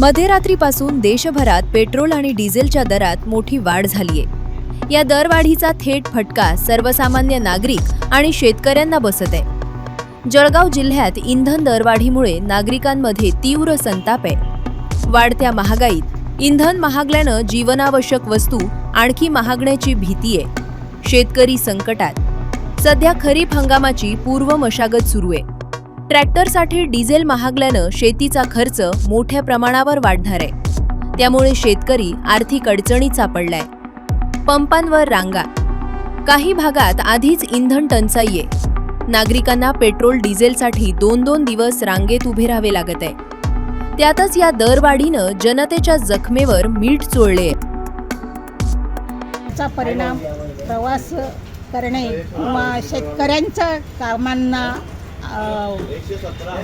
मध्यरात्रीपासून देशभरात पेट्रोल आणि डिझेलच्या दरात मोठी वाढ झालीये। या दरवाढीचा थेट फटका सर्वसामान्य नागरिक आणि शेतकऱ्यांना बसत आहे। जळगाव जिल्ह्यात इंधन दरवाढीमुळे नागरिकांमध्ये तीव्र संताप आहे। वाढत्या महागाईत इंधन महागल्यानं जीवनावश्यक वस्तू आणखी महागण्याची भीती आहे। शेतकरी संकटात। सध्या खरीप हंगामाची पूर्व मशागत सुरू आहे। ट्रॅक्टरसाठी डिझेल महागल्यानं शेतीचा खर्च मोठ्या प्रमाणावर वाढणार आहे। त्यामुळे शेतकरी आर्थिक अडचणीत सापडलाय। पंपांवर रांगा। काही भागात आधीच इंधन टंचाई आहे। नागरिकांना पेट्रोल डिझेलसाठी 2-2 दिवस रांगेत उभे राहावे लागत आहे। त्यातच या दरवाढीनं जनतेच्या जखमेवर मीठ चोळले। चा परिणाम प्रवास करणे किंवा शेतकऱ्यांच्या कामांना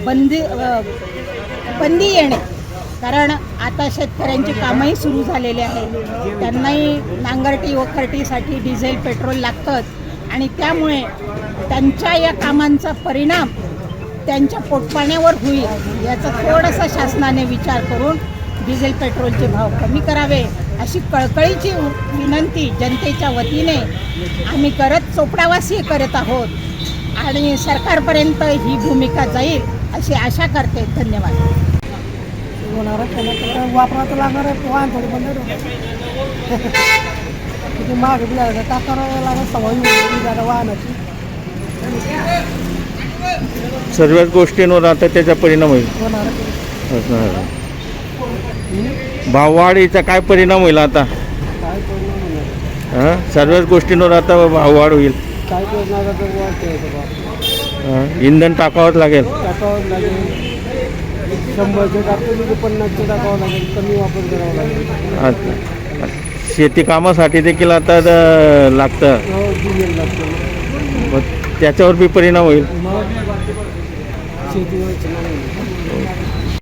बंदी येणे, कारण आता शेतकऱ्यांची कामही सुरू झालेली आहे। त्यांनाही नांगरटी वखरटीसाठी डिझेल पेट्रोल लागतंच आणि त्यामुळे त्यांच्या या कामांचा परिणाम त्यांच्या पोटपाण्यावर होईल याचा थोडासा शासनाने विचार करून डिझेल पेट्रोलचे भाव कमी करावे अशी कळकळीची विनंती जनतेच्या वतीने आम्ही चोपडावासी करत आहोत आणि सरकारपर्यंत ही भूमिका जाईल अशी आशा करते। धन्यवाद। वापरायला लागणार वाहन थोडं बंद माग टाकावं लागत सवय वाहनाची सर्वच गोष्टींवर आता त्याचा परिणाम होईल। भाववाढीचा काय परिणाम होईल आता? काय परिणाम सर्वच गोष्टींवर आता भाववाढ होईल। काय करणार इंधन टाकावंच लागेल। टाकावं लागेल, 100चे टाकतो 50चे टाकावं लागेल, कमी वापर करावा लागेल। शेती कामासाठी देखील आता लागतं, डिझेल लागतं, मग त्याच्यावर बी परिणाम होईल। मग शेतीवर